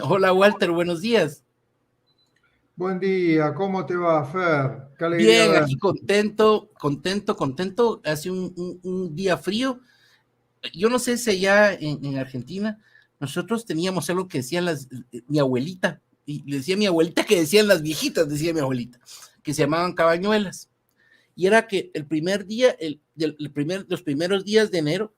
Hola Walter, buenos días. Buen día, ¿cómo te va, Fer? Qué alegría Bien, aquí verte. contento. Hace un día frío. Yo no sé si allá en Argentina nosotros teníamos algo que decían mi abuelita, y le decía a mi abuelita que decían las viejitas, decía mi abuelita, que se llamaban cabañuelas. Y era que el primer día, los primeros días de enero,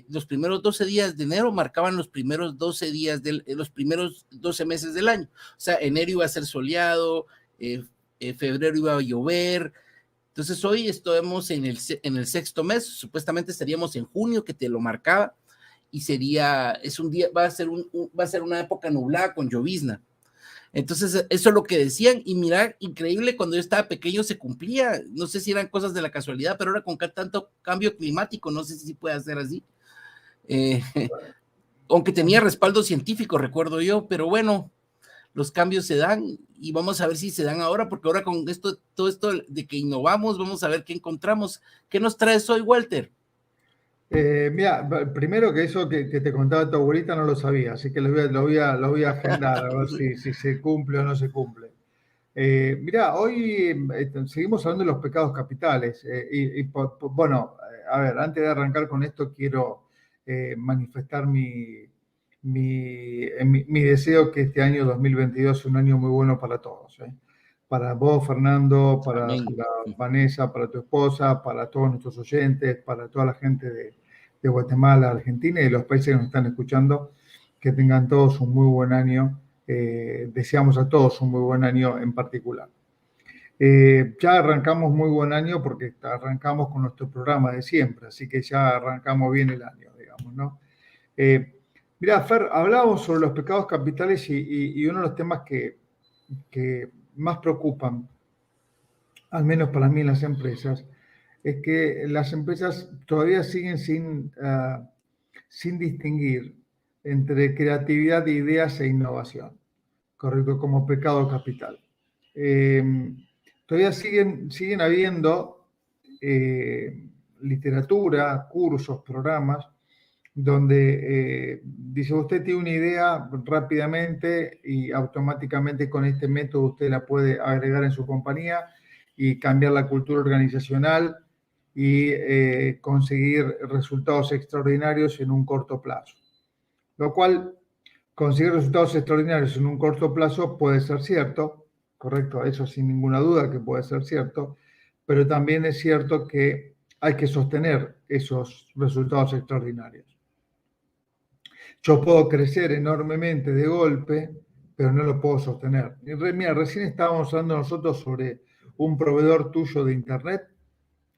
los primeros 12 días de enero marcaban los primeros 12 días, los primeros 12 meses del año. O sea, enero iba a ser soleado, eh, febrero iba a llover. Entonces hoy estamos en el sexto mes, supuestamente estaríamos en junio, que te lo marcaba, y es un día, va a ser una época nublada con llovizna. Entonces, eso es lo que decían. Y mira, increíble, cuando yo estaba pequeño se cumplía. No sé si eran cosas de la casualidad, pero ahora con tanto cambio climático, no sé si puede ser así. Eh, aunque tenía respaldo científico, recuerdo yo, pero bueno, los cambios se dan y vamos a ver si se dan ahora, porque ahora con todo esto de que innovamos, vamos a ver qué encontramos. ¿Qué nos traes hoy, Walter? Mira, primero que eso que te contaba tu abuelita no lo sabía, así que lo voy a agendar a ver si se cumple o no se cumple. Mira, hoy seguimos hablando de los pecados capitales. Bueno, a ver, antes de arrancar con esto, quiero manifestar mi deseo que este año 2022 sea un año muy bueno para todos. Para vos, Fernando, Amén. para Vanessa, para tu esposa, para todos nuestros oyentes, para toda la gente de Guatemala, Argentina y de los países que nos están escuchando, que tengan todos un muy buen año. Deseamos a todos un muy buen año en particular. Ya arrancamos muy buen año porque arrancamos con nuestro programa de siempre, así que ya arrancamos bien el año, digamos, ¿no? Mira, Fer, hablábamos sobre los pecados capitales y uno de los temas que más preocupan, al menos para mí en las empresas, es que las empresas todavía siguen sin distinguir entre creatividad de ideas e innovación, correcto, como pecado capital. Eh, Todavía siguen habiendo literatura, cursos, programas, donde dice usted tiene una idea rápidamente y automáticamente con este método usted la puede agregar en su compañía y cambiar la cultura organizacional y conseguir resultados extraordinarios en un corto plazo. Lo cual, conseguir resultados extraordinarios en un corto plazo puede ser cierto, correcto, eso sin ninguna duda que puede ser cierto, pero también es cierto que hay que sostener esos resultados extraordinarios. Yo puedo crecer enormemente de golpe, pero no lo puedo sostener. Mira, recién estábamos hablando nosotros sobre un proveedor tuyo de Internet,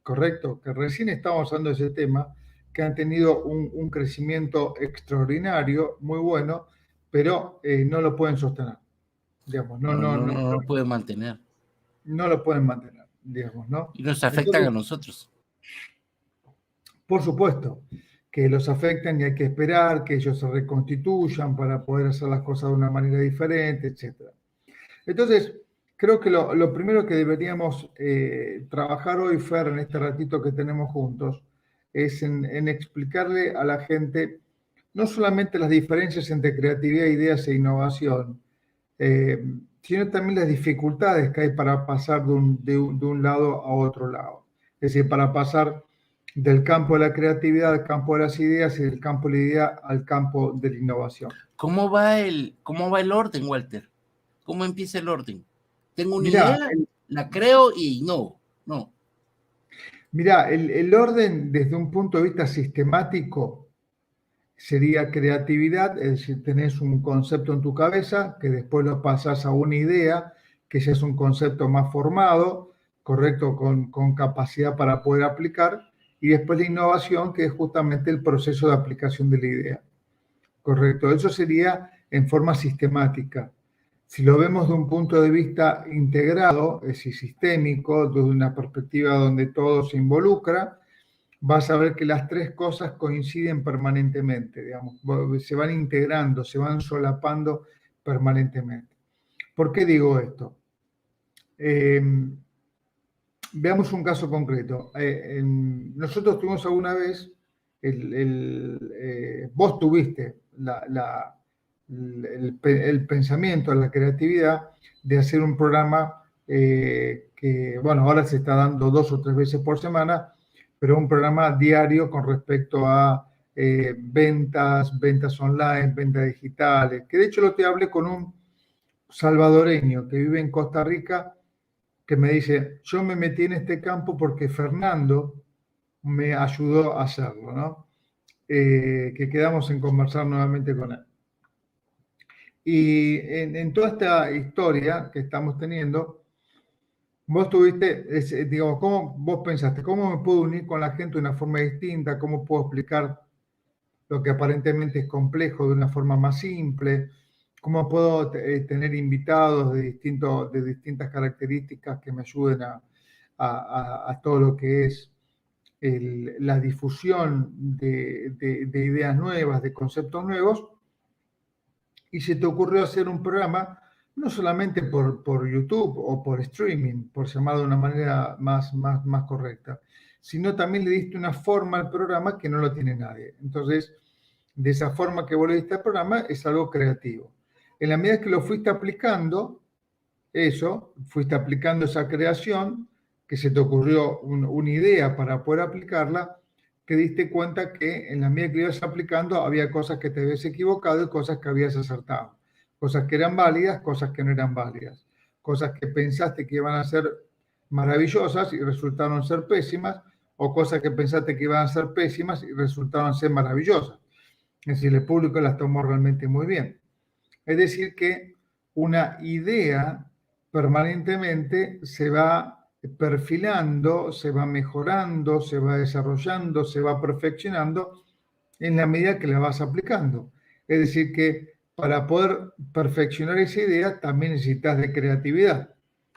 correcto, que recién estábamos hablando de ese tema, que han tenido un crecimiento extraordinario, muy bueno, pero no lo pueden sostener, digamos, No, no, no, no lo puede mantener. no lo pueden mantener, digamos, ¿no? Y nos afectan a Entonces, nosotros. por supuesto, que los afectan y hay que esperar que ellos se reconstituyan para poder hacer las cosas de una manera diferente, etc. Entonces, creo que lo primero que deberíamos trabajar hoy, Fer, en este ratito que tenemos juntos, es en explicarle a la gente no solamente las diferencias entre creatividad, ideas e innovación, eh, sino también las dificultades que hay para pasar de un lado a otro lado. Es decir, para pasar del campo de la creatividad al campo de las ideas y del campo de la idea al campo de la innovación. ¿Cómo va el orden, Walter? ¿Cómo empieza el orden? Tengo una Mira, idea, la creo y no, no. Mira, el orden desde un punto de vista sistemático sería creatividad, es decir, tenés un concepto en tu cabeza que después lo pasas a una idea, que ya es un concepto más formado, correcto, con capacidad para poder aplicar, y después la innovación, que es justamente el proceso de aplicación de la idea, correcto. Eso sería en forma sistemática. Si lo vemos de un punto de vista integrado, es decir, sistémico, desde una perspectiva donde todo se involucra, vas a ver que las tres cosas coinciden permanentemente, digamos, se van integrando, se van solapando permanentemente. ¿Por qué digo esto? Eh, Veamos un caso concreto. Nosotros tuvimos alguna vez, vos tuviste el pensamiento, la creatividad de hacer un programa que, bueno, ahora se está dando 2 o 3 veces por semana, pero un programa diario con respecto a ventas online, ventas digitales, que de hecho lo te hablé con un salvadoreño que vive en Costa Rica, que me dice, yo me metí en este campo porque Fernando me ayudó a hacerlo, ¿no? Que quedamos en conversar nuevamente con él. Y en toda esta historia que estamos teniendo, vos tuviste, digamos, ¿cómo vos pensaste? ¿Cómo me puedo unir con la gente de una forma distinta? ¿Cómo puedo explicar lo que aparentemente es complejo de una forma más simple? ¿Cómo puedo tener invitados de distintas características que me ayuden a todo lo que es la difusión de ideas nuevas, de conceptos nuevos? Y se te ocurrió hacer un programa no solamente por YouTube o por streaming, por llamarlo de una manera más correcta, sino también le diste una forma al programa que no lo tiene nadie. Entonces, de esa forma que vos le diste al programa es algo creativo. En la medida que lo fuiste aplicando, fuiste aplicando esa creación, que se te ocurrió una idea para poder aplicarla, te diste cuenta que en la medida que ibas aplicando había cosas que te habías equivocado y cosas que habías acertado. Cosas que eran válidas, cosas que no eran válidas. Cosas que pensaste que iban a ser maravillosas y resultaron ser pésimas, o cosas que pensaste que iban a ser pésimas y resultaron ser maravillosas. Es decir, el público las tomó realmente muy bien. Es decir, que una idea permanentemente se va perfilando, se va mejorando, se va desarrollando, se va perfeccionando en la medida que la vas aplicando. Es decir, que para poder perfeccionar esa idea también necesitas de creatividad.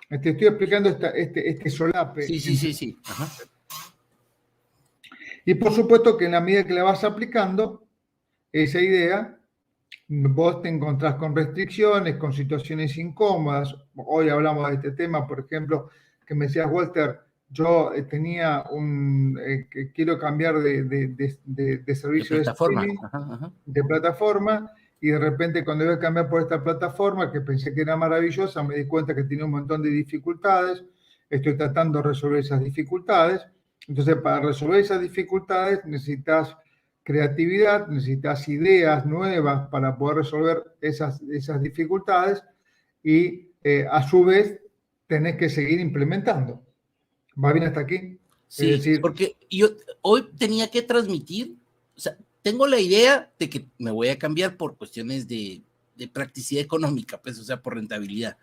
Te estoy explicando este solape. Sí. Ajá. Y por supuesto que en la medida que la vas aplicando, esa idea, vos te encontrás con restricciones, con situaciones incómodas. Hoy hablamos de este tema, por ejemplo, que me decías, Walter, yo tenía quiero cambiar de servicio de streaming, de plataforma, y de repente cuando iba a cambiar por esta plataforma, que pensé que era maravillosa, me di cuenta que tenía un montón de dificultades. Estoy tratando de resolver esas dificultades. Entonces, para resolver esas dificultades necesitas creatividad, necesitas ideas nuevas para poder resolver esas dificultades y a su vez tenés que seguir implementando. ¿Va bien hasta aquí? Sí, es decir, porque yo hoy tenía que transmitir, o sea, tengo la idea de que me voy a cambiar por cuestiones de practicidad económica, pues, o sea, por rentabilidad.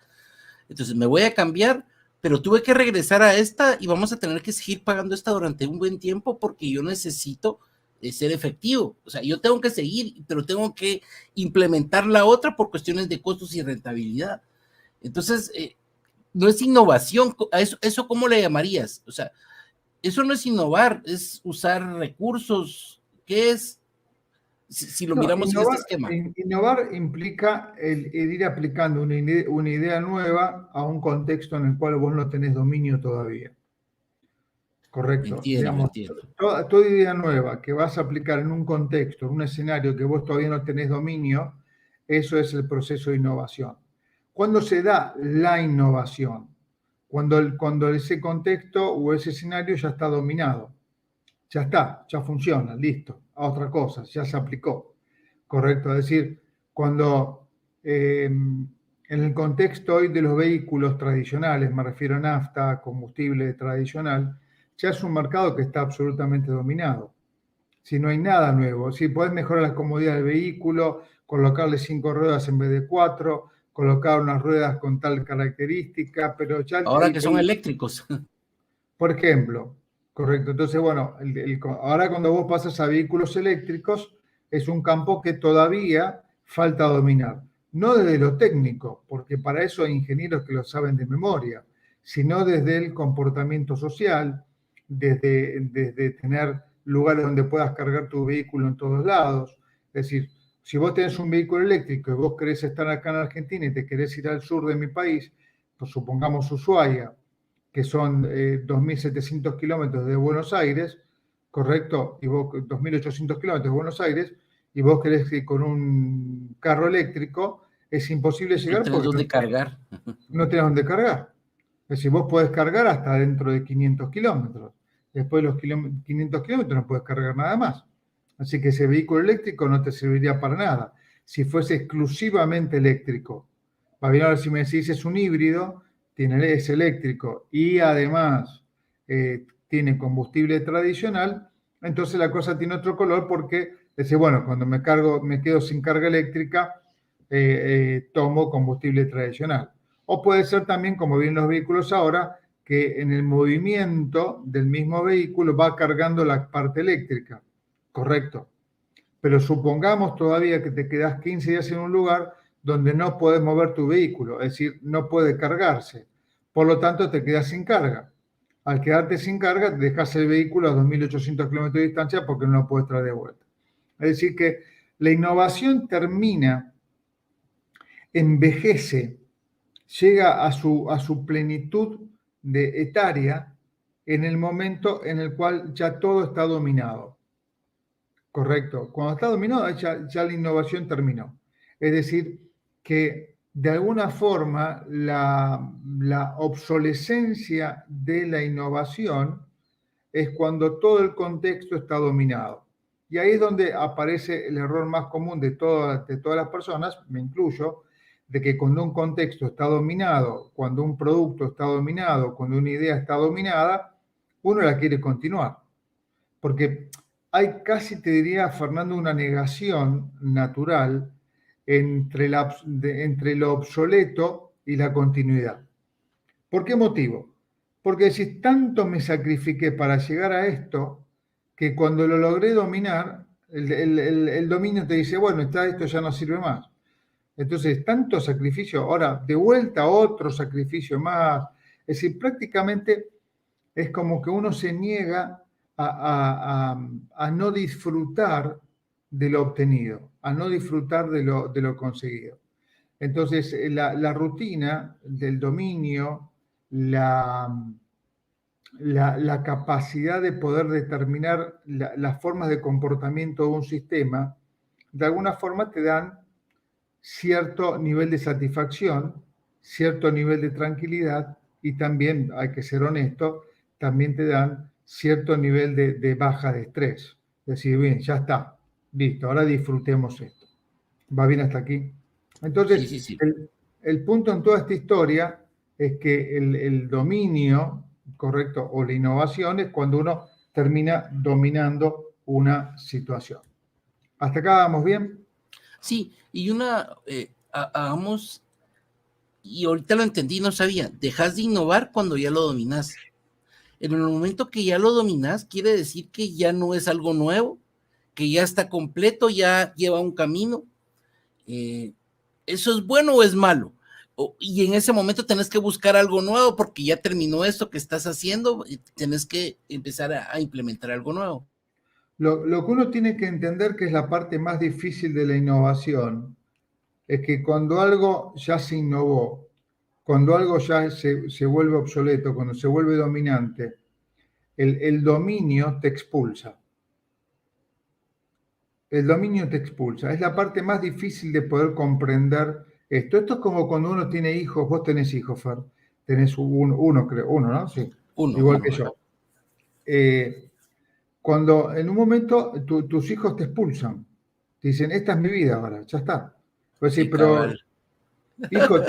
Entonces me voy a cambiar, pero tuve que regresar a esta y vamos a tener que seguir pagando esta durante un buen tiempo porque yo necesito ser efectivo. O sea, yo tengo que seguir, pero tengo que implementar la otra por cuestiones de costos y rentabilidad. Entonces, no es innovación. ¿A eso cómo le llamarías? O sea, eso no es innovar, es usar recursos. ¿Qué es? Si lo miramos innovar, en este esquema. Innovar implica el ir aplicando una idea nueva a un contexto en el cual vos no tenés dominio todavía. Correcto. Entiendo. Toda idea nueva que vas a aplicar en un contexto, en un escenario que vos todavía no tenés dominio, eso es el proceso de innovación. ¿Cuándo se da la innovación? Cuando ese contexto o ese escenario ya está dominado. Ya está, ya funciona, listo, a otra cosa, ya se aplicó. Correcto. Es decir, cuando en el contexto hoy de los vehículos tradicionales, me refiero a nafta, combustible tradicional, ya es un mercado que está absolutamente dominado. Si no hay nada nuevo, si podés mejorar la comodidad del vehículo, colocarle 5 ruedas en vez de 4, colocar unas ruedas con tal característica, pero ya... Ahora que son eléctricos. Por ejemplo, correcto. Entonces, bueno, ahora cuando vos pasas a vehículos eléctricos, es un campo que todavía falta dominar. No desde lo técnico, porque para eso hay ingenieros que lo saben de memoria, sino desde el comportamiento social, desde tener lugares donde puedas cargar tu vehículo en todos lados. Es decir, si vos tenés un vehículo eléctrico y vos querés estar acá en Argentina y te querés ir al sur de mi país, pues supongamos Ushuaia, que son 2.700 kilómetros de Buenos Aires, correcto, y vos 2.800 kilómetros de Buenos Aires, y vos querés ir con un carro eléctrico, es imposible llegar No tenés porque dónde cargar. no tenés dónde cargar. Es decir, vos podés cargar hasta dentro de 500 kilómetros. Después de los 500 kilómetros no puedes cargar nada más. Así que ese vehículo eléctrico no te serviría para nada. Si fuese exclusivamente eléctrico, va bien, ahora si me decís es un híbrido, es eléctrico y además tiene combustible tradicional, entonces la cosa tiene otro color porque dice, bueno, cuando me quedo sin carga eléctrica, tomo combustible tradicional. O puede ser también, como vienen los vehículos ahora, que en el movimiento del mismo vehículo va cargando la parte eléctrica. Correcto. Pero supongamos todavía que te quedas 15 días en un lugar donde no puedes mover tu vehículo, es decir, no puede cargarse. Por lo tanto, te quedas sin carga. Al quedarte sin carga, dejas el vehículo a 2.800 kilómetros de distancia porque no lo puedes traer de vuelta. Es decir, que la innovación termina, envejece, llega a su plenitud etaria en el momento en el cual ya todo está dominado. Correcto. Cuando está dominado, ya la innovación terminó. Es decir, que de alguna forma la obsolescencia de la innovación es cuando todo el contexto está dominado. Y ahí es donde aparece el error más común de todas las personas, me incluyo, de que cuando un contexto está dominado, cuando un producto está dominado, cuando una idea está dominada, uno la quiere continuar. Porque hay casi, te diría, Fernando, una negación natural entre lo obsoleto y la continuidad. ¿Por qué motivo? Porque si tanto me sacrifiqué para llegar a esto, que cuando lo logré dominar, el dominio te dice, bueno, esto ya no sirve más. Entonces, tanto sacrificio, ahora de vuelta otro sacrificio más. Es decir, prácticamente es como que uno se niega a no disfrutar de lo obtenido, a no disfrutar de lo conseguido. Entonces, la rutina del dominio, la capacidad de poder determinar las formas de comportamiento de un sistema, de alguna forma te dan cierto nivel de satisfacción, cierto nivel de tranquilidad y también, hay que ser honesto, también te dan cierto nivel de baja de estrés. Decir, bien, ya está, listo, ahora disfrutemos esto. ¿Va bien hasta aquí? Entonces, Sí, sí, sí. el punto en toda esta historia es que el dominio, correcto, o la innovación es cuando uno termina dominando una situación. ¿Hasta acá vamos bien? Sí, y hagamos, y ahorita lo entendí, no sabía, dejas de innovar cuando ya lo dominas. En el momento que ya lo dominas, quiere decir que ya no es algo nuevo, que ya está completo, ya lleva un camino. ¿Eso es bueno o es malo? Y en ese momento tenés que buscar algo nuevo porque ya terminó esto que estás haciendo y tenés que empezar a implementar algo nuevo. Lo que uno tiene que entender, que es la parte más difícil de la innovación, es que cuando algo ya se innovó, cuando algo ya se vuelve obsoleto, cuando se vuelve dominante, el dominio te expulsa. El dominio te expulsa. Es la parte más difícil de poder comprender esto. Esto es como cuando uno tiene hijos. Vos tenés hijos, Fer. Tenés uno, creo. Uno, ¿no? Sí. Igual que yo. Cuando en un momento tus hijos te expulsan, te dicen, esta es mi vida ahora, ya está. Pues sí, pero hijo,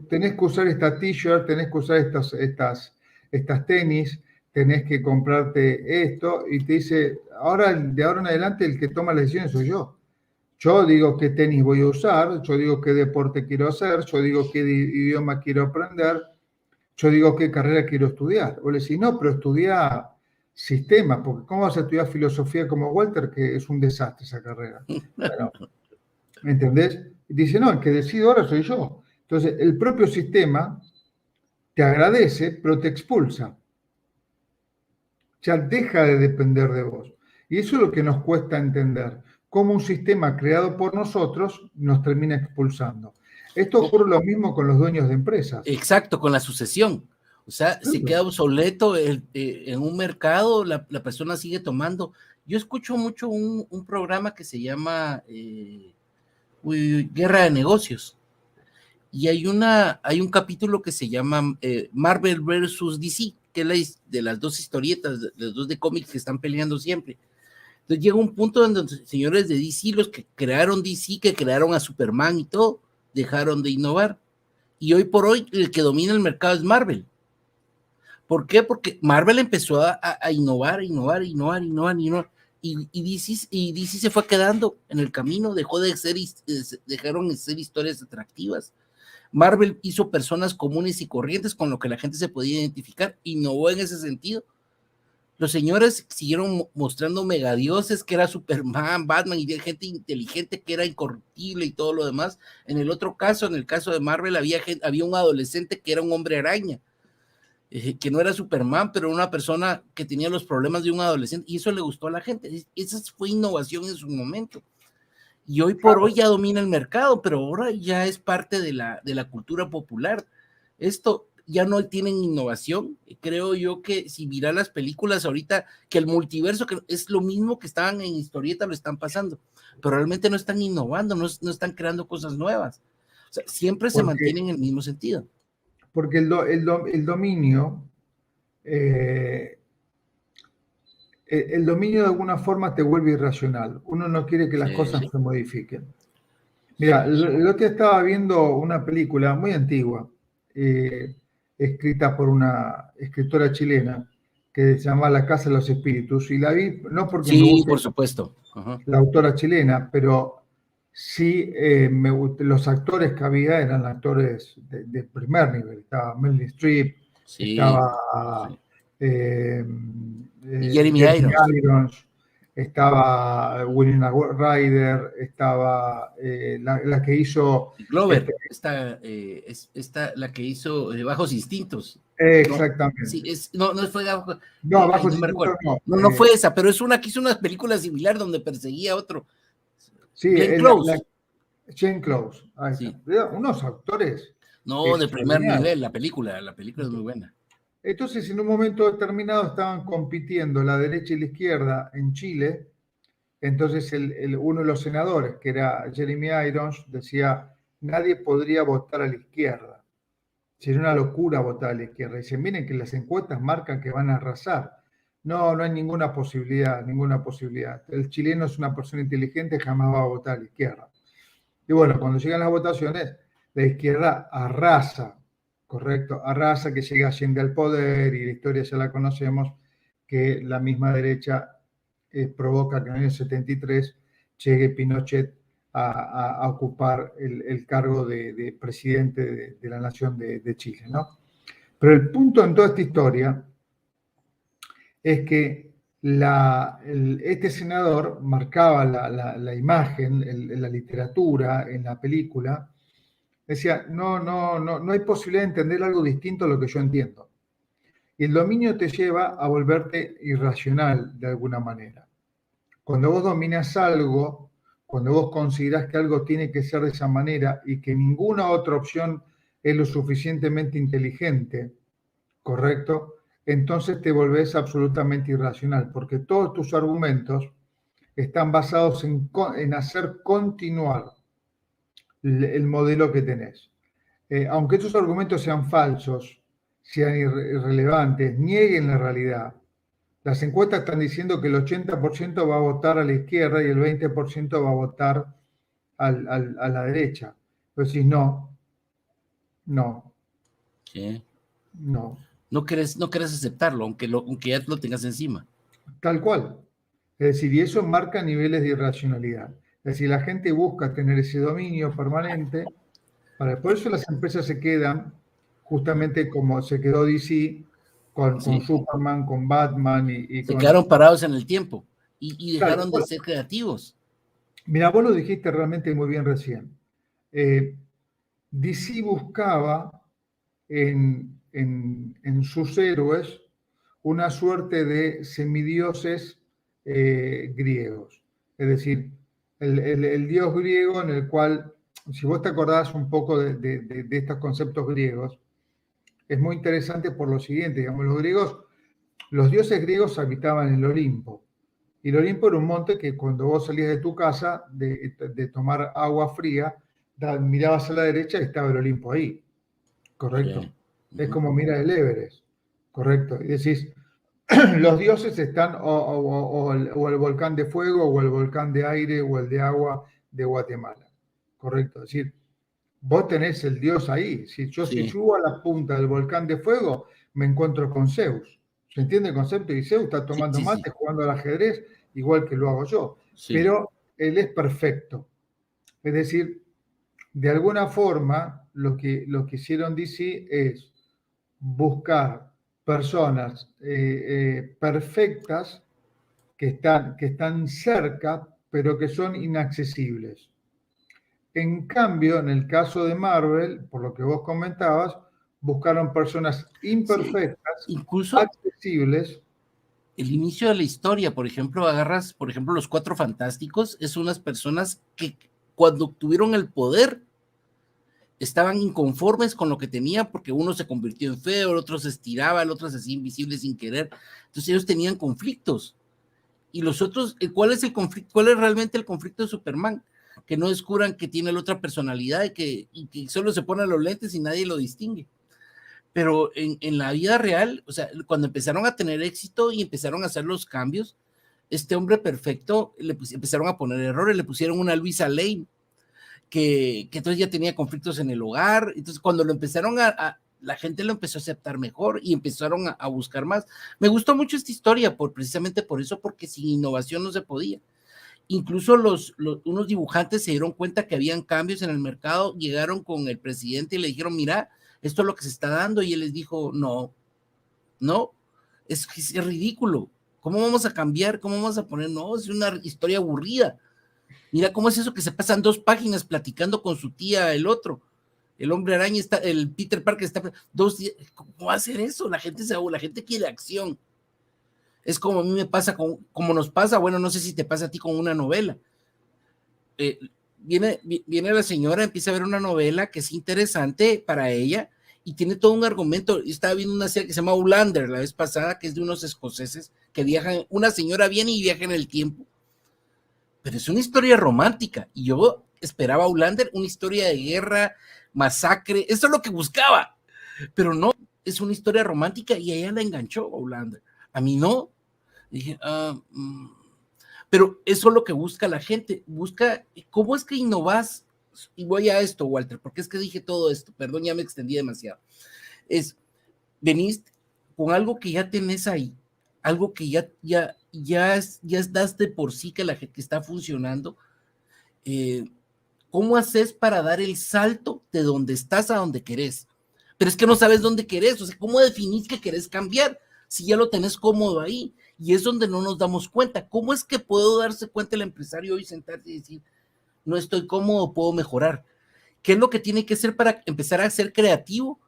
tenés que usar esta t-shirt, tenés que usar estas tenis, tenés que comprarte esto, y te dice, de ahora en adelante el que toma las decisiones soy yo. Yo digo qué tenis voy a usar, yo digo qué deporte quiero hacer, yo digo qué idioma quiero aprender, yo digo qué carrera quiero estudiar. O le decís, no, pero estudia sistemas, porque ¿cómo vas a estudiar filosofía como Walter, que es un desastre esa carrera? Bueno, ¿me entendés? Y dice, no, el que decido ahora soy yo. Entonces, el propio sistema te agradece, pero te expulsa. Ya deja de depender de vos. Y eso es lo que nos cuesta entender, cómo un sistema creado por nosotros nos termina expulsando. Esto ocurre lo mismo con los dueños de empresas. Exacto, con la sucesión. O sea, se queda obsoleto en un mercado, la persona sigue tomando. Yo escucho mucho un programa que se llama Guerra de Negocios. Y hay un capítulo que se llama Marvel versus DC, que es de las dos historietas, de los dos de cómics que están peleando siempre. Entonces llega un punto donde los señores de DC, los que crearon DC, que crearon a Superman y todo, dejaron de innovar. Y hoy por hoy el que domina el mercado es Marvel. ¿Por qué? Porque Marvel empezó a innovar. Y DC se fue quedando en el camino, dejaron de ser historias atractivas. Marvel hizo personas comunes y corrientes con lo que la gente se podía identificar, innovó en ese sentido. Los señores siguieron mostrando megadioses que era Superman, Batman y gente inteligente que era incorruptible y todo lo demás. En el otro caso, en el caso de Marvel, había un adolescente que era un hombre araña, que no era Superman, pero una persona que tenía los problemas de un adolescente, y eso le gustó a la gente. Esa fue innovación en su momento. Y hoy por hoy ya domina el mercado, pero ahora ya es parte de la cultura popular. Esto ya no tienen innovación. Creo yo que si miran las películas ahorita, que el multiverso, que es lo mismo que estaban en historieta, lo están pasando, pero realmente no están innovando, no están creando cosas nuevas. O sea, siempre se mantienen en el mismo sentido. Porque el dominio, el dominio de alguna forma te vuelve irracional. Uno no quiere que las cosas se modifiquen. Mira, el otro día estaba viendo una película muy antigua, escrita por una escritora chilena, que se llama La Casa de los Espíritus, y la vi no porque me guste por supuesto. la autora chilena, pero sí los actores que había eran actores de primer nivel. Estaba Meryl Streep, estaba Jeremy Irons, estaba Winona Ryder, estaba la que hizo... Glover, la que hizo Bajos Instintos. Exactamente. No, sí, no fue Bajos Instintos no. No fue esa, pero es una que hizo una película similar donde perseguía a otro. Sí, Glenn Close. Glenn Close. Sí. Unos actores. No, de primer nivel, la película es muy buena. Entonces, en un momento determinado estaban compitiendo la derecha y la izquierda en Chile. Entonces, uno de los senadores, que era Jeremy Irons, decía, nadie podría votar a la izquierda. Sería una locura votar a la izquierda. Y dicen, miren que las encuestas marcan que van a arrasar. No hay ninguna posibilidad, ninguna posibilidad. El chileno es una persona inteligente, jamás va a votar a la izquierda. Y bueno, cuando llegan las votaciones, la izquierda arrasa, ¿correcto? Arrasa, que llega Allende al poder, y la historia ya la conocemos, que la misma derecha provoca que en el año 73 llegue Pinochet a ocupar el cargo de presidente de la nación de Chile, ¿no? Pero el punto en toda esta historia es que este senador marcaba la imagen, en la literatura, en la película, decía, no hay posibilidad de entender algo distinto a lo que yo entiendo. Y el dominio te lleva a volverte irracional de alguna manera. Cuando vos dominas algo, cuando vos considerás que algo tiene que ser de esa manera y que ninguna otra opción es lo suficientemente inteligente, ¿correcto? Entonces te volvés absolutamente irracional, porque todos tus argumentos están basados en hacer continuar el modelo que tenés. Aunque esos argumentos sean falsos, sean irrelevantes, nieguen la realidad. Las encuestas están diciendo que el 80% va a votar a la izquierda y el 20% va a votar a la derecha. Pues decís, no. Sí. No. No querés aceptarlo, aunque ya lo tengas encima. Tal cual. Es decir, y eso marca niveles de irracionalidad. Es decir, la gente busca tener ese dominio permanente. Por eso las empresas se quedan justamente como se quedó DC con Superman, con Batman se quedaron parados en el tiempo y dejaron de ser creativos. Mira, vos lo dijiste realmente muy bien recién. DC buscaba en sus héroes una suerte de semidioses griegos. Es decir, el dios griego en el cual, si vos te acordás un poco de estos conceptos griegos, es muy interesante por lo siguiente, digamos, los dioses griegos habitaban en el Olimpo. Y el Olimpo era un monte que cuando vos salías de tu casa de tomar agua fría, mirabas a la derecha y estaba el Olimpo ahí, ¿correcto? Sí. Es Ujú. como mirar el Everest, ¿correcto? Y decís, los dioses están o el volcán de fuego, o el volcán de aire, o el de agua de Guatemala, ¿correcto? Es decir, vos tenés el dios ahí. Si Sí, subo a la punta del volcán de fuego, me encuentro con Zeus. ¿Se entiende el concepto? Y Zeus está sí, tomando sí, sí, mate, jugando al ajedrez, igual que lo hago yo. sí, Pero él es perfecto. Es decir, de alguna forma, lo que hicieron DC es buscar personas perfectas que están cerca, pero que son inaccesibles. En cambio, en el caso de Marvel, por lo que vos comentabas, buscaron personas sí. imperfectas, Incluso accesibles. el inicio de la historia, por ejemplo, agarras, por ejemplo, los Cuatro Fantásticos, es unas personas que cuando obtuvieron el poder estaban inconformes con lo que tenía porque uno se convirtió en feo, el otro se estiraba, el otro se hacía invisible sin querer. Entonces ellos tenían conflictos. Y los otros, ¿cuál es el conflicto? ¿Cuál es realmente el conflicto de Superman? Que no descubran que tiene la otra personalidad y que solo se ponen los lentes y nadie lo distingue. Pero en la vida real, o sea, cuando empezaron a tener éxito y empezaron a hacer los cambios, este hombre perfecto, empezaron a poner errores, le pusieron una Luisa Lane, que entonces ya tenía conflictos en el hogar, entonces cuando lo empezaron la gente lo empezó a aceptar mejor y empezaron a buscar más. Me gustó mucho esta historia, precisamente por eso, porque sin innovación no se podía. Incluso unos dibujantes se dieron cuenta que habían cambios en el mercado, llegaron con el presidente y le dijeron, mira, esto es lo que se está dando, y él les dijo, no, no, es ridículo, ¿cómo vamos a cambiar? ¿Cómo vamos a poner? No, es una historia aburrida. Mira cómo es eso que se pasan 2 páginas platicando con su tía, el otro. El hombre araña está, el Peter Parker está 2 días. ¿Cómo va a hacer eso? La gente quiere acción. Es como a mí me pasa, como nos pasa, bueno, no sé si te pasa a ti con una novela. Eh, viene la señora, empieza a ver una novela que es interesante para ella y tiene todo un argumento. Yo estaba viendo una serie que se llama Outlander la vez pasada, que es de unos escoceses que viajan, una señora viene y viaja en el tiempo, pero es una historia romántica. Y yo esperaba Outlander, una historia de guerra, masacre, eso es lo que buscaba, pero no, es una historia romántica y a ella la enganchó Outlander. A mí no. Dije, pero eso es lo que busca la gente. Busca, ¿cómo es que innovas? Y voy a esto, Walter, porque es que dije todo esto, perdón, ya me extendí demasiado. Es, venís con algo que ya tenés ahí, algo que ya das de por sí que está funcionando. Eh, ¿Cómo haces para dar el salto de donde estás a donde querés? Pero es que no sabes dónde querés, o sea, ¿cómo definís que querés cambiar si ya lo tenés cómodo ahí? Y es donde no nos damos cuenta. ¿Cómo es que puedo darse cuenta el empresario hoy sentarse y decir, no estoy cómodo, puedo mejorar? ¿Qué es lo que tiene que hacer para empezar a ser creativo?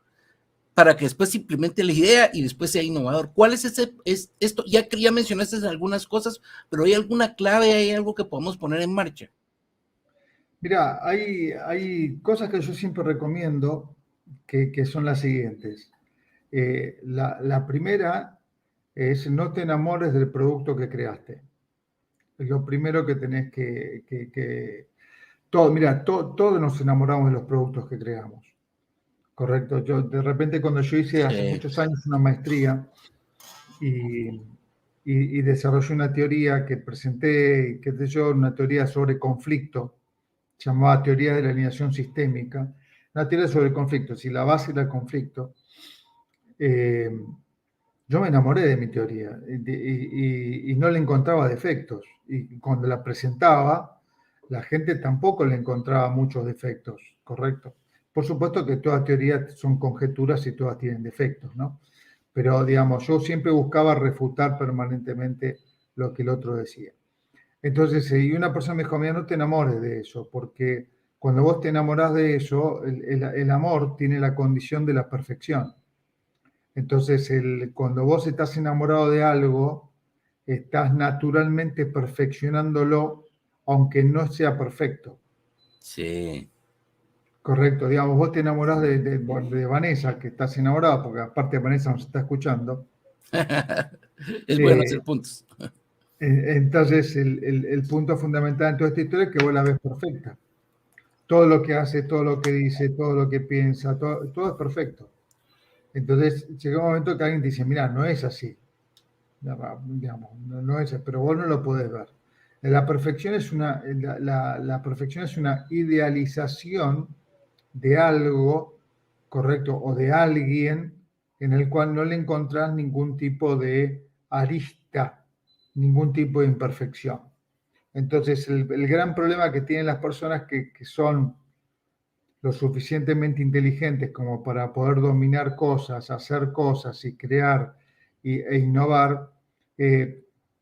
Para que después implemente la idea y después sea innovador. ¿Cuál es esto? Ya mencionaste algunas cosas, pero ¿hay alguna clave, hay algo que podamos poner en marcha? Mira, hay cosas que yo siempre recomiendo que son las siguientes. La primera es no te enamores del producto que creaste. Es lo primero que tenés mira, todos nos enamoramos de los productos que creamos, ¿correcto? Yo, de repente, cuando yo hice hace Sí, muchos años una maestría y desarrollé una teoría que presenté, qué sé yo, una teoría sobre conflicto, llamada teoría de la alineación sistémica, una teoría sobre el conflicto, si la base era el conflicto. eh, yo me enamoré de mi teoría y no le encontraba defectos. Y cuando la presentaba, la gente tampoco le encontraba muchos defectos, ¿correcto? Por supuesto que todas teorías son conjeturas y todas tienen defectos, ¿no? Pero, digamos, yo siempre buscaba refutar permanentemente lo que el otro decía. Entonces, si una persona me dijo, mira, no te enamores de eso, porque cuando vos te enamorás de eso, el amor tiene la condición de la perfección. Entonces, cuando vos estás enamorado de algo, estás naturalmente perfeccionándolo, aunque no sea perfecto. sí, Correcto, digamos, vos te enamorás de Vanessa, que estás enamorada, porque aparte Vanessa nos está escuchando. Es bueno hacer Eh, puntos. entonces, el punto fundamental en toda esta historia es que vos la ves perfecta. Todo lo que hace, todo lo que dice, todo lo que piensa, todo es perfecto. Entonces, llega un momento que alguien te dice, mira, no es así. Digamos, no es, pero vos no lo podés ver. La perfección es la perfección es una idealización de algo, correcto, o de alguien en el cual no le encontrás ningún tipo de arista, ningún tipo de imperfección. Entonces, el gran problema que tienen las personas que son lo suficientemente inteligentes como para poder dominar cosas, hacer cosas y crear e innovar,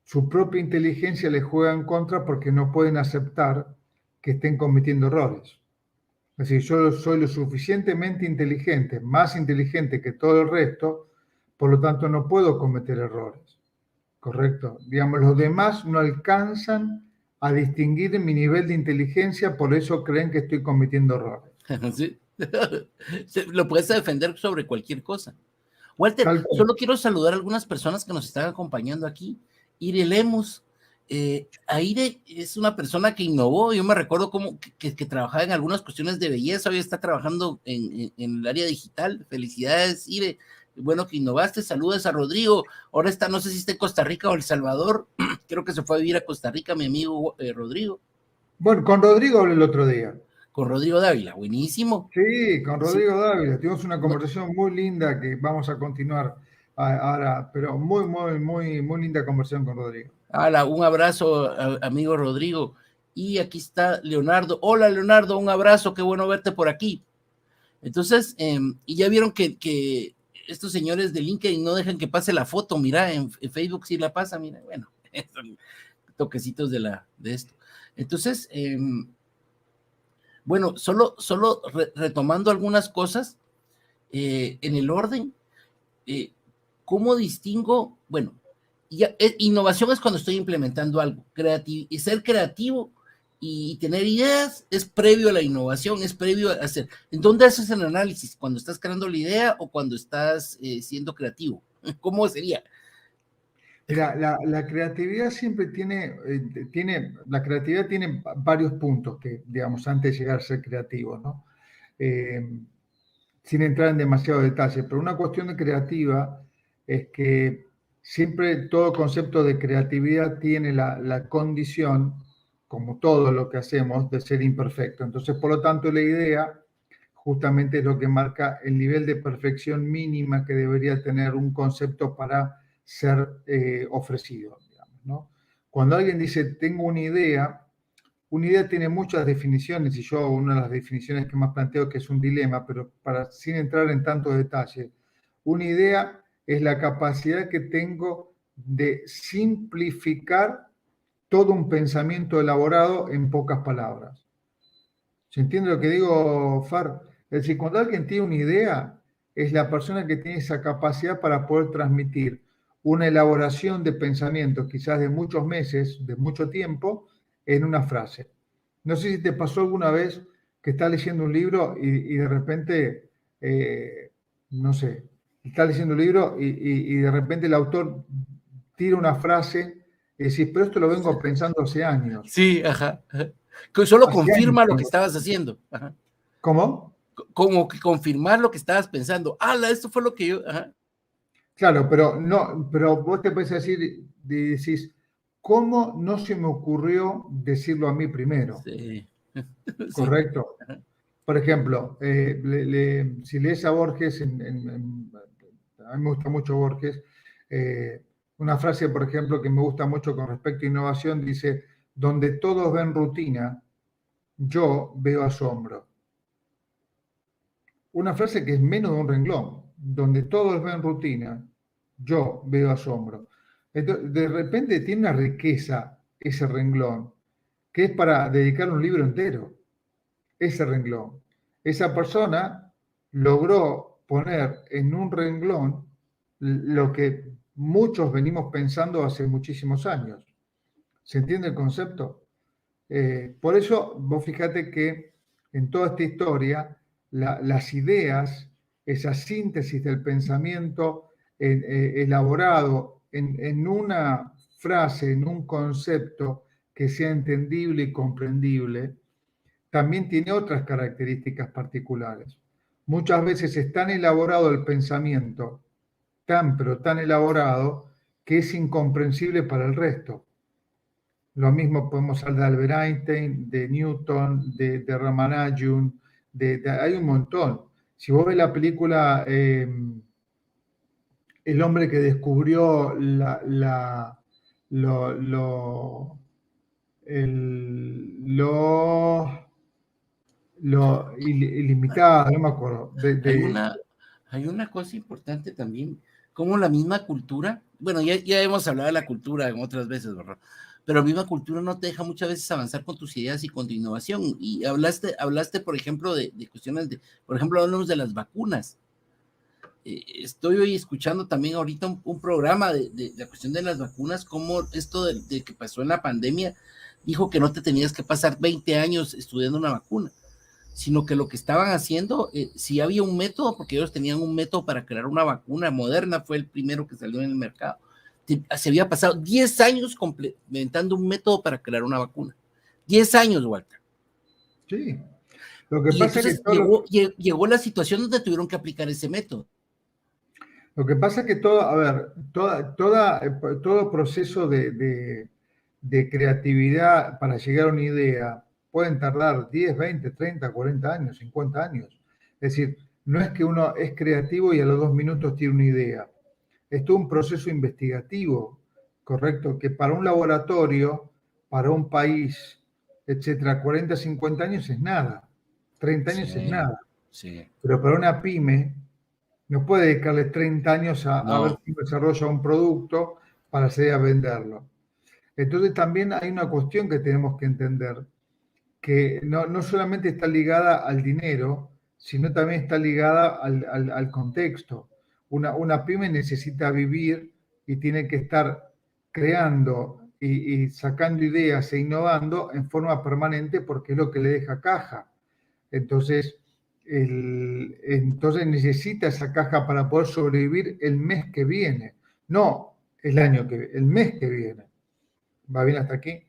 su propia inteligencia les juega en contra porque no pueden aceptar que estén cometiendo errores. Es decir, yo soy lo suficientemente inteligente, más inteligente que todo el resto, por lo tanto no puedo cometer errores. Correcto. Digamos, los demás no alcanzan a distinguir mi nivel de inteligencia, por eso creen que estoy cometiendo errores. ¿Sí? Lo puedes defender sobre cualquier cosa. Walter, Tal cual. solo quiero saludar a algunas personas que nos están acompañando aquí. Ire Lemus. Aire es una persona que innovó. Yo me recuerdo que trabajaba en algunas cuestiones de belleza. Hoy está trabajando en el área digital. Felicidades, Ire. Bueno que innovaste. Saludos a Rodrigo. Ahora está, no sé si está en Costa Rica o El Salvador. Creo que se fue a vivir a Costa Rica, mi amigo Rodrigo. Bueno, con Rodrigo hablé el otro día. Con Rodrigo Dávila. Buenísimo. Sí, con Sí. Rodrigo Dávila. Tuvimos una conversación muy linda que vamos a continuar ahora, pero muy linda conversación con Rodrigo. Hola, un abrazo, amigo Rodrigo. Y aquí está Leonardo. Hola, Leonardo, un abrazo, qué bueno verte por aquí. Entonces, y ya vieron que estos señores de LinkedIn no dejan que pase la foto. Mira, en Facebook sí la pasa, mira, bueno, son toquecitos de esto. Entonces, bueno, solo retomando algunas cosas en el orden. ¿Cómo distingo? Bueno, innovación es cuando estoy implementando algo. Y ser creativo y tener ideas es previo a la innovación, es previo a hacer. ¿En dónde haces el análisis? ¿Cuando estás creando la idea o cuando estás siendo creativo? ¿Cómo sería? Mira, la creatividad siempre la creatividad tiene varios puntos que, digamos, antes de llegar a ser creativo, ¿no? Sin entrar en demasiado detalle, pero una cuestión de creativa es que siempre todo concepto de creatividad tiene la condición, como todo lo que hacemos, de ser imperfecto. Entonces, por lo tanto, la idea justamente es lo que marca el nivel de perfección mínima que debería tener un concepto para ser ofrecido, digamos, ¿no? Cuando alguien dice, tengo una idea tiene muchas definiciones y yo una de las definiciones que más planteo que es un dilema, pero sin entrar en tantos detalles, una idea es la capacidad que tengo de simplificar todo un pensamiento elaborado en pocas palabras. ¿Se entiende lo que digo, Far? Es decir, cuando alguien tiene una idea, es la persona que tiene esa capacidad para poder transmitir una elaboración de pensamientos, quizás de muchos meses, de mucho tiempo, en una frase. No sé si te pasó alguna vez que estás leyendo un libro y de repente, no sé, estás leyendo un libro y de repente el autor tira una frase y decís, pero esto lo vengo pensando hace años. Sí, ajá. Que solo Hace años. confirma lo que estabas haciendo. Ajá. ¿Cómo? Como que confirmar lo que estabas pensando. Esto fue lo que yo. Ajá. Claro, pero no, pero vos te puedes decir, decís, ¿cómo no se me ocurrió decirlo a mí primero? Sí. Sí. ¿Correcto? Ajá. Por ejemplo, si lees a Borges, a mí me gusta mucho Borges, una frase, por ejemplo, que me gusta mucho con respecto a innovación, dice, donde todos ven rutina, yo veo asombro. Una frase que es menos de un renglón, donde todos ven rutina, yo veo asombro. Entonces, de repente tiene una riqueza ese renglón, que es para dedicar un libro entero, ese renglón. Esa persona logró poner en un renglón lo que muchos venimos pensando hace muchísimos años. ¿Se entiende el concepto? Por eso, vos fíjate que en toda esta historia, las ideas, esa síntesis del pensamiento elaborado en una frase, en un concepto que sea entendible y comprendible, también tiene otras características particulares. Muchas veces es tan elaborado el pensamiento, pero tan elaborado, que es incomprensible para el resto. Lo mismo podemos hablar de Albert Einstein, de Newton, de Ramanujan, hay un montón. Si vos ves la película El hombre que descubrió lo ilimitado, no me acuerdo. Hay una cosa importante también, como la misma cultura, bueno, ya hemos hablado de la cultura en otras veces, ¿verdad? Pero la misma cultura no te deja muchas veces avanzar con tus ideas y con tu innovación. Y hablaste por ejemplo, de cuestiones por ejemplo, hablamos de las vacunas. Estoy hoy escuchando también ahorita un programa de la cuestión de las vacunas, como esto de que pasó en la pandemia, dijo que no te tenías que pasar 20 años estudiando una vacuna, sino que lo que estaban haciendo, si había un método, porque ellos tenían un método para crear una vacuna. Moderna fue el primero que salió en el mercado. Se había pasado 10 años implementando un método para crear una vacuna. 10 años, Walter. Sí. Lo que y pasa entonces es que llegó la situación donde tuvieron que aplicar ese método. Lo que pasa es que todo proceso de creatividad para llegar a una idea pueden tardar 10, 20, 30, 40 años, 50 años. Es decir, no es que uno es creativo y a los 2 minutos tiene una idea. Es todo un proceso investigativo, ¿correcto? Que para un laboratorio, para un país, etcétera, 40, 50 años es nada. 30 años es nada. Sí. Pero para una pyme, no puede dedicarle 30 años a ver si desarrolla un producto para salir a venderlo. Entonces también hay una cuestión que tenemos que entender, que no solamente está ligada al dinero, sino también está ligada al contexto. Una pyme necesita vivir y tiene que estar creando y sacando ideas e innovando en forma permanente porque es lo que le deja caja. Entonces necesita esa caja para poder sobrevivir el mes que viene, no el mes que viene. ¿Va bien hasta aquí?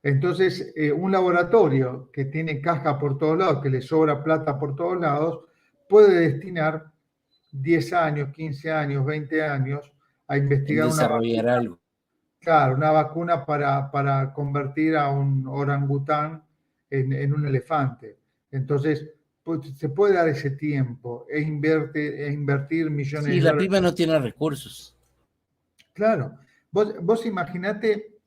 Entonces, un laboratorio que tiene caja por todos lados, que le sobra plata por todos lados, puede destinar 10 años, 15 años, 20 años a investigar desarrollar algo. Claro, una vacuna para convertir a un orangután en un elefante. Entonces, pues, se puede dar ese tiempo, invertir millones de Sí, la dólares. pyme no tiene recursos. Claro. Vos imaginate,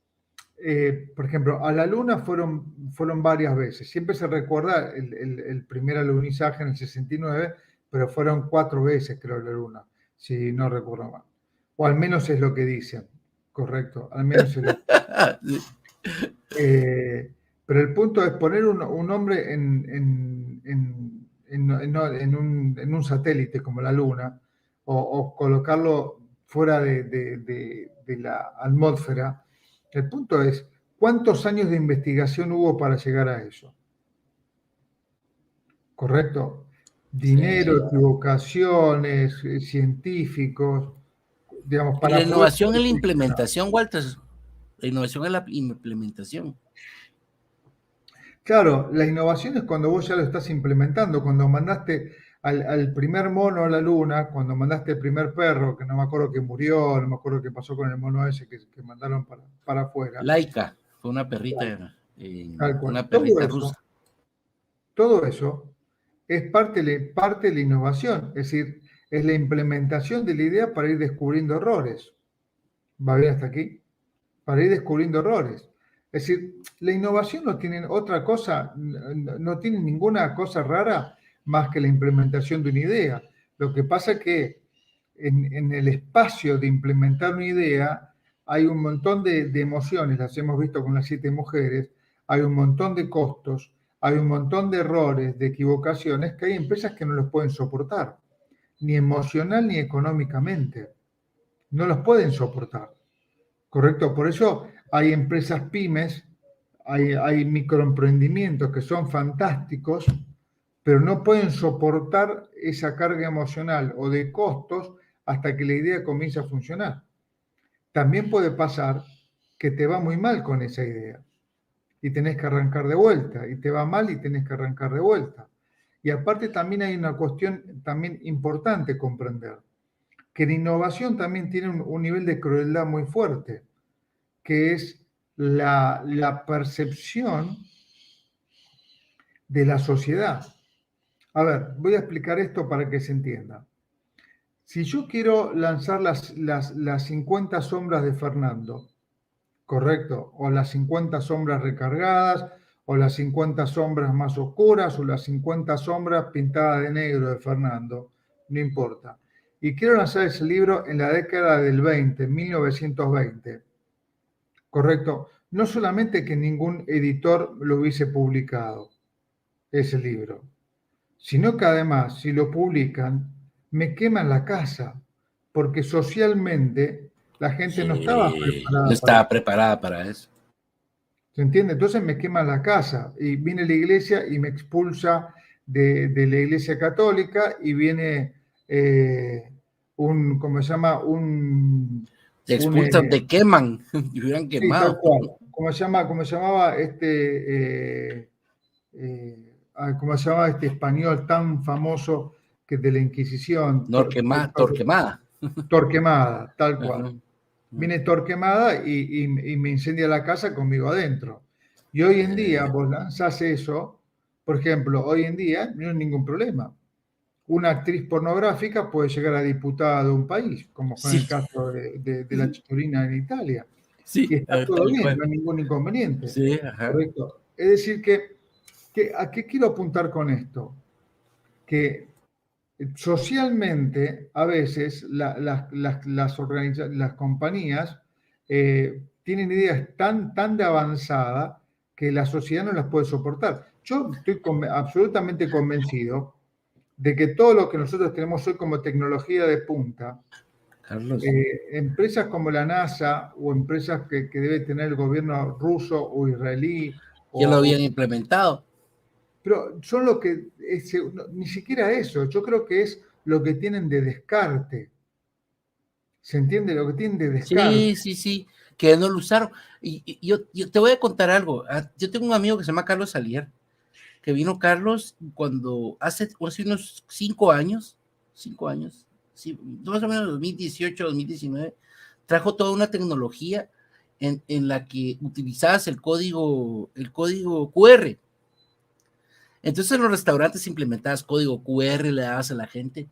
por ejemplo, a la Luna fueron varias veces. Siempre se recuerda el primer alunizaje en el 69, pero fueron 4 veces, creo, a la Luna, si no recuerdo mal. O al menos es lo que dicen. Correcto, al menos es lo que... pero el punto es poner un hombre en un satélite como la Luna o colocarlo fuera de la atmósfera. El punto es, ¿cuántos años de investigación hubo para llegar a eso? ¿Correcto? Dinero, Sí. equivocaciones, científicos, digamos, Y la para poder... innovación en la implementación, Walter. La innovación en la implementación. Claro, la innovación es cuando vos ya lo estás implementando, cuando mandaste al primer mono a la luna, cuando mandaste el primer perro, que no me acuerdo que murió, no me acuerdo qué pasó con el mono ese que mandaron para afuera. Laika, fue una perrita, Tal cual. una perrita rusa. Todo eso es parte de la innovación, es decir, es la implementación de la idea para ir descubriendo errores. ¿Va bien hasta aquí? Para ir descubriendo errores. Es decir, la innovación no tiene otra cosa, no tiene ninguna cosa rara más que la implementación de una idea. Lo que pasa es que en el espacio de implementar una idea hay un montón de emociones, las hemos visto con las 7 mujeres, hay un montón de costos, hay un montón de errores, de equivocaciones, que hay empresas que no los pueden soportar, ni emocional ni económicamente. No los pueden soportar. ¿Correcto? Por eso hay empresas pymes, hay microemprendimientos que son fantásticos, pero no pueden soportar esa carga emocional o de costos hasta que la idea comience a funcionar. También puede pasar que te va muy mal con esa idea y tenés que arrancar de vuelta, y te va mal y tenés que arrancar de vuelta. Y aparte también hay una cuestión también importante comprender, que la innovación también tiene un nivel de crueldad muy fuerte, que es la percepción de la sociedad. A ver, voy a explicar esto para que se entienda. Si yo quiero lanzar las 50 sombras de Fernando, ¿correcto? O las 50 sombras recargadas, o las 50 sombras más oscuras, o las 50 sombras pintadas de negro de Fernando, no importa. Y quiero lanzar ese libro en la década del 20, 1920, ¿correcto? No solamente que ningún editor lo hubiese publicado, ese libro, sino que además, si lo publican, me queman la casa, porque socialmente la gente no estaba No preparada para estaba eso. preparada para eso. ¿Se entiende? Entonces me queman la casa y viene la iglesia y me expulsa de la iglesia católica y viene ¿cómo se llama? Te Un expulsan, te queman. Y hubieran sí, tal quemado. cual. ¿Cómo se llamaba cómo se llamaba este español tan famoso que de la Inquisición? Torquemada. Torquemada, tal cual. Ajá. Viene Torquemada y me incendia la casa conmigo adentro. Y hoy en día vos lanzás eso, por ejemplo, hoy en día no hay ningún problema. Una actriz pornográfica puede llegar a diputada de un país, como fue en el Sí, caso de la Chicurina en Italia. Y sí, está todo tal bien, cual. no hay ningún inconveniente. Sí, ajá. Correcto. Es decir, ¿a qué quiero apuntar con esto? Que socialmente, a veces, las compañías tienen ideas tan de avanzada que la sociedad no las puede soportar. Yo estoy absolutamente convencido de que todo lo que nosotros tenemos hoy como tecnología de punta, Carlos, empresas como la NASA o empresas que debe tener el gobierno ruso o israelí, ya lo habían implementado. pero son lo que, ni siquiera eso, yo creo que es lo que tienen de descarte. ¿Se entiende? Lo que tienen de descarte. Sí, sí, sí, que no lo usaron. Y yo te voy a contar algo. Yo tengo un amigo que se llama Carlos Salier, que vino Carlos cuando hace unos 5 años, sí, más o menos 2018, 2019, trajo toda una tecnología en la que utilizabas el código QR. Entonces en los restaurantes implementabas código QR, le dabas a la gente.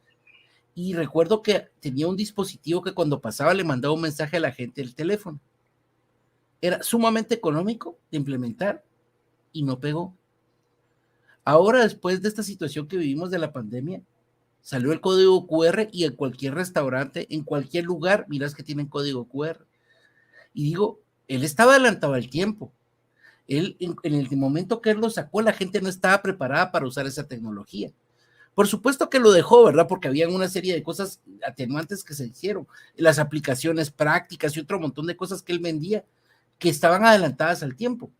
Y recuerdo que tenía un dispositivo que cuando pasaba le mandaba un mensaje a la gente del teléfono. Era sumamente económico de implementar y no pegó. Ahora, después de esta situación que vivimos de la pandemia, salió el código QR y en cualquier restaurante, en cualquier lugar, miras que tienen código QR. Y digo, él estaba adelantado al tiempo. Él, en el momento que él lo sacó, la gente no estaba preparada para usar esa tecnología. Por supuesto que lo dejó, ¿verdad? Porque habían una serie de cosas atenuantes que se hicieron, las aplicaciones prácticas y otro montón de cosas que él vendía que estaban adelantadas al tiempo.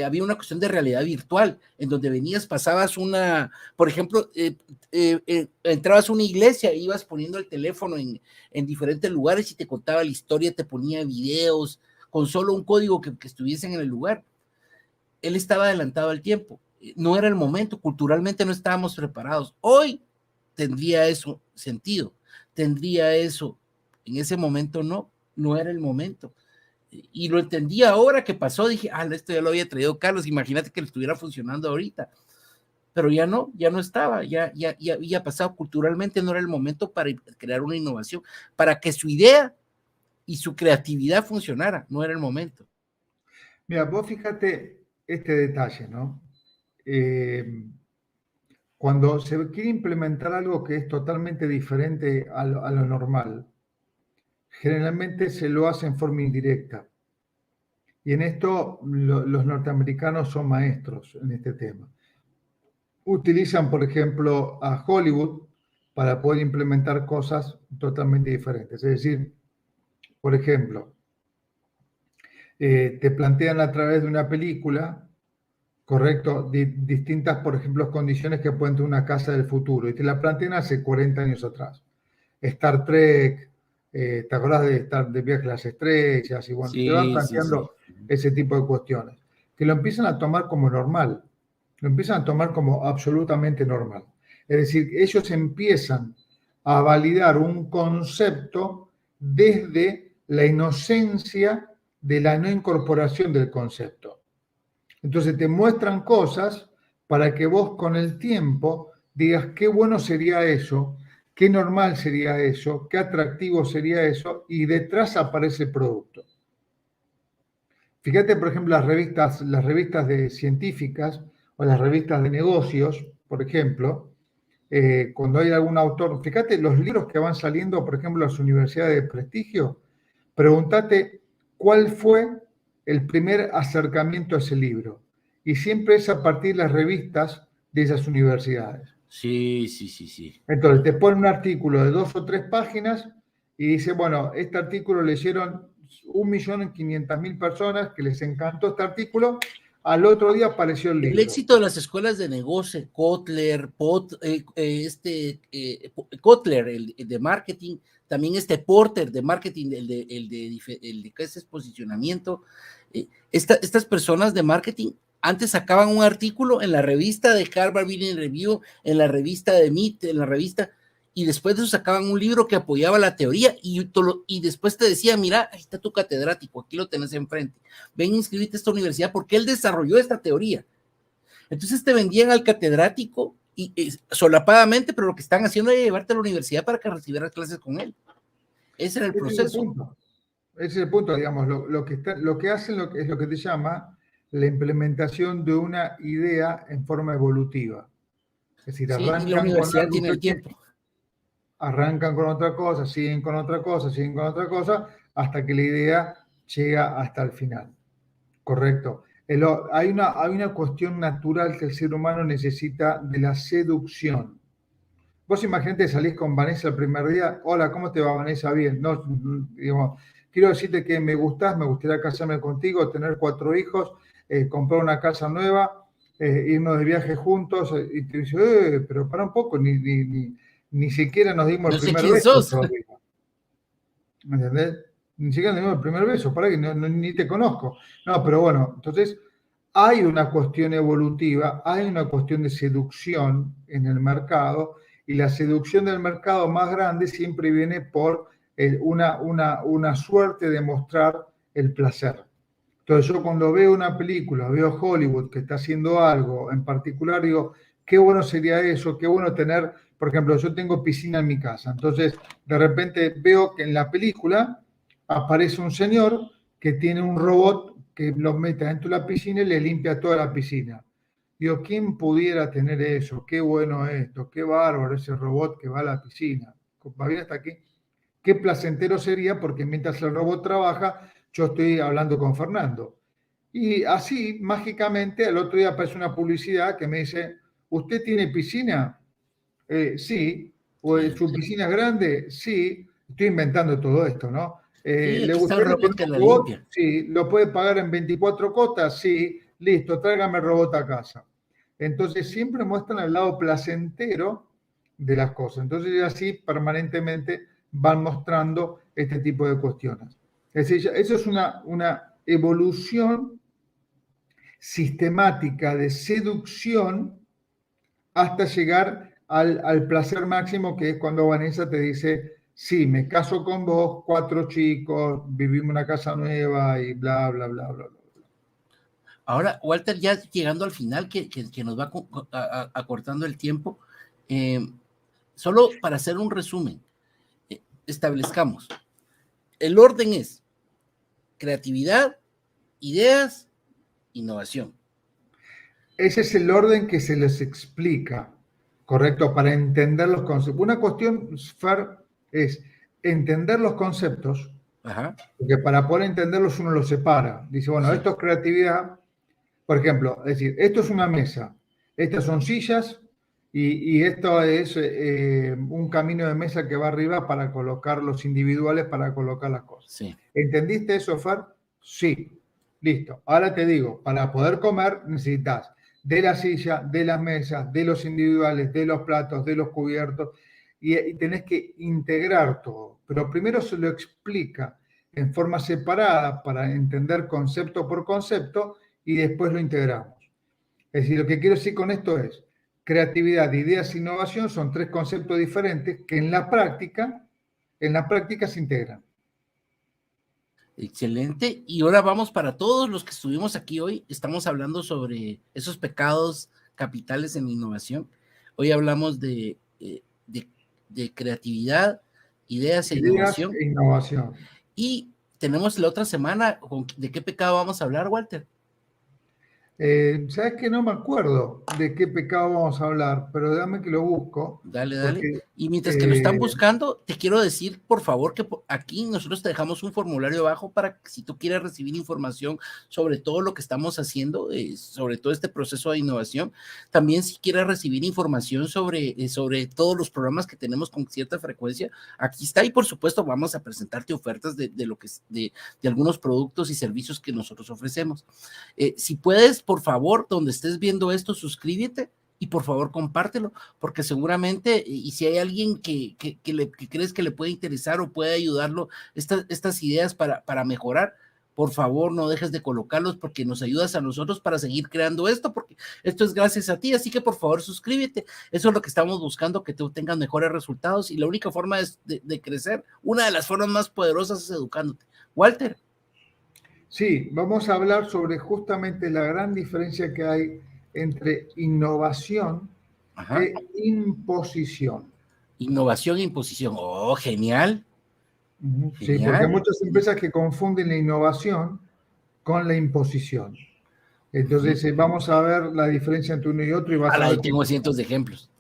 Había una cuestión de realidad virtual, en donde venías, pasabas por ejemplo, entrabas a una iglesia, ibas poniendo el teléfono en diferentes lugares y te contaba la historia, te ponía videos con solo un código que estuviesen en el lugar. Él estaba adelantado al tiempo, no era el momento, culturalmente no estábamos preparados. Hoy tendría eso sentido, tendría eso, en ese momento no era el momento. Y lo entendí ahora que pasó, dije, esto ya lo había traído Carlos, imagínate que le estuviera funcionando ahorita, pero ya no estaba, ya había pasado culturalmente, no era el momento para crear una innovación, para que su idea y su creatividad funcionara, no era el momento. Mira, vos fíjate este detalle, ¿no? Cuando se quiere implementar algo que es totalmente diferente a lo normal, generalmente se lo hace en forma indirecta. Y en esto los norteamericanos son maestros en este tema. Utilizan, por ejemplo, a Hollywood para poder implementar cosas totalmente diferentes. Es decir, por ejemplo, te plantean a través de una película correcto, distintas, por ejemplo, condiciones que pueden tener una casa del futuro, y te la plantean hace 40 años atrás. Star Trek, ¿te acordás de Viaje a las Estrellas? Y bueno, te van Sí, sí, sí. planteando ese tipo de cuestiones, que lo empiezan a tomar como normal, lo empiezan a tomar como absolutamente normal. Es decir, ellos empiezan a validar un concepto desde la inocencia de la no incorporación del concepto. Entonces te muestran cosas para que vos con el tiempo digas qué bueno sería eso, qué normal sería eso, qué atractivo sería eso, y detrás aparece el producto. Fíjate, por ejemplo, las revistas de científicas o las revistas de negocios, por ejemplo, cuando hay algún autor, fíjate los libros que van saliendo, por ejemplo, en las universidades de prestigio, pregúntate cuál fue el primer acercamiento a ese libro. Y siempre es a partir de las revistas de esas universidades. Sí, sí, sí, sí. Entonces, te pone un artículo de 2 o 3 páginas y dice, bueno, este artículo leyeron 1.500.000 personas que les encantó este artículo, al otro día apareció el El libro. éxito de las escuelas de negocio, Kotler, el de marketing, también Porter de marketing, el de ¿qué es posicionamiento? Estas personas de marketing antes sacaban un artículo en la revista de Harvard Business Review, en la revista de MIT, en la revista, y después de eso sacaban un libro que apoyaba la teoría y después te decía, mira, ahí está tu catedrático, aquí lo tenés enfrente, ven, inscribirte a esta universidad porque él desarrolló esta teoría. Entonces te vendían al catedrático y solapadamente, pero lo que están haciendo es llevarte a la universidad para que recibieras clases con él. Ese era el proceso. Ese es el punto, digamos, lo que hacen es lo que te llama la implementación de una idea en forma evolutiva. Es decir, Sí, y la arrancan con universidad algo tiene el pequeño, tiempo. arrancan con otra cosa, siguen con otra cosa, siguen con otra cosa, hasta que la idea llega hasta el final. Correcto. Hay una cuestión natural que el ser humano necesita de la seducción. Vos imagínate, salís con Vanessa el primer día, hola, ¿cómo te va, Vanessa? Bien, no, digamos, quiero decirte que me gustás, me gustaría casarme contigo, tener 4 hijos, comprar una casa nueva, irnos de viaje juntos, y te dice, pero para un poco, ni siquiera nos dimos No el sé primer quién beso sos. todavía. ¿Me entendés? Ni siquiera nos dimos el primer beso, para que ni te conozco. No, pero bueno, entonces hay una cuestión evolutiva, hay una cuestión de seducción en el mercado, y la seducción del mercado más grande siempre viene por una suerte de mostrar el placer. Entonces yo cuando veo una película, veo Hollywood que está haciendo algo en particular, digo, qué bueno sería eso, qué bueno tener, por ejemplo, yo tengo piscina en mi casa, entonces de repente veo que en la película aparece un señor que tiene un robot que lo mete dentro de la piscina y le limpia toda la piscina. Digo, ¿quién pudiera tener eso? Qué bueno esto, qué bárbaro ese robot que va a la piscina. ¿Va bien hasta aquí? Qué placentero sería porque mientras el robot trabaja, yo estoy hablando con Fernando. Y así, mágicamente, el otro día aparece una publicidad que me dice, ¿usted tiene piscina? Sí. Sí, ¿Su piscina es grande? Sí. Estoy inventando todo esto, ¿no? sí, ¿Le aquí está el gustaría tener robot que un la robot? limpia. Sí. ¿Lo puede pagar en 24 cuotas? Sí. Listo, tráigame el robot a casa. Entonces siempre muestran el lado placentero de las cosas. Entonces así permanentemente van mostrando este tipo de cuestiones. Es decir, eso es una evolución sistemática de seducción hasta llegar al placer máximo, que es cuando Vanessa te dice, sí, me caso con vos, 4 chicos, vivimos en una casa nueva y bla, bla, bla, bla, bla. Ahora, Walter, ya llegando al final, que nos va acortando el tiempo, solo para hacer un resumen, establezcamos, el orden es creatividad, ideas, innovación. Ese es el orden que se les explica, ¿correcto? Para entender los conceptos. Una cuestión, Fer, es entender los conceptos, Ajá. porque para poder entenderlos uno los separa. Dice, bueno, Sí. esto es creatividad, por ejemplo, es decir, esto es una mesa, estas son sillas y esto es un camino de mesa que va arriba para colocar los individuales, para colocar las cosas. Sí. ¿Entendiste eso, Fer? Sí. Listo. Ahora te digo, para poder comer necesitas de la silla, de las mesas, de los individuales, de los platos, de los cubiertos, y tenés que integrar todo. Pero primero se lo explica en forma separada para entender concepto por concepto y después lo integramos. Es decir, lo que quiero decir con esto es, creatividad, ideas e innovación son tres conceptos diferentes que en la práctica se integran. Excelente. Y ahora vamos para todos los que estuvimos aquí hoy. Estamos hablando sobre esos pecados capitales en la innovación. Hoy hablamos de creatividad, ideas e innovación. E innovación. Y tenemos la otra semana, ¿de qué pecado vamos a hablar, Walter? ¿Sabes que no me acuerdo de qué pecado vamos a hablar? Pero dame que lo busco. Dale. Porque, y mientras que lo están buscando, te quiero decir, por favor, que aquí nosotros te dejamos un formulario abajo para que si tú quieres recibir información sobre todo lo que estamos haciendo, sobre todo este proceso de innovación, también si quieres recibir información sobre todos los programas que tenemos con cierta frecuencia, aquí está. Y por supuesto vamos a presentarte ofertas de algunos productos y servicios que nosotros ofrecemos. Si puedes, por favor, donde estés viendo esto, suscríbete y por favor compártelo, porque seguramente, y si hay alguien que crees que le puede interesar o puede ayudarlo, estas ideas para mejorar, por favor no dejes de colocarlos, porque nos ayudas a nosotros para seguir creando esto, porque esto es gracias a ti, así que por favor suscríbete. Eso es lo que estamos buscando, que tú tengas mejores resultados, y la única forma de crecer, una de las formas más poderosas es educándote. Walter. Sí, vamos a hablar sobre justamente la gran diferencia que hay entre innovación e imposición. Innovación e imposición. Oh, genial. Sí, porque hay muchas empresas que confunden la innovación con la imposición. Entonces, vamos a ver la diferencia entre uno y otro. Y vas a ver. Tengo cientos de ejemplos.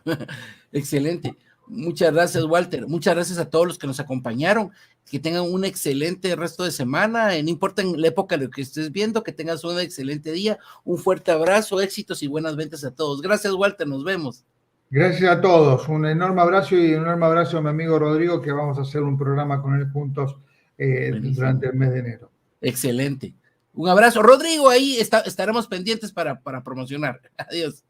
Excelente. Muchas gracias, Walter. Muchas gracias a todos los que nos acompañaron. Que tengan un excelente resto de semana. No importa en la época de lo que estés viendo, que tengas un excelente día. Un fuerte abrazo, éxitos y buenas ventas a todos. Gracias, Walter. Nos vemos. Gracias a todos. Un enorme abrazo y un enorme abrazo a mi amigo Rodrigo, que vamos a hacer un programa con él juntos durante el mes de enero. Excelente. Un abrazo. Rodrigo, ahí estaremos pendientes para promocionar. Adiós.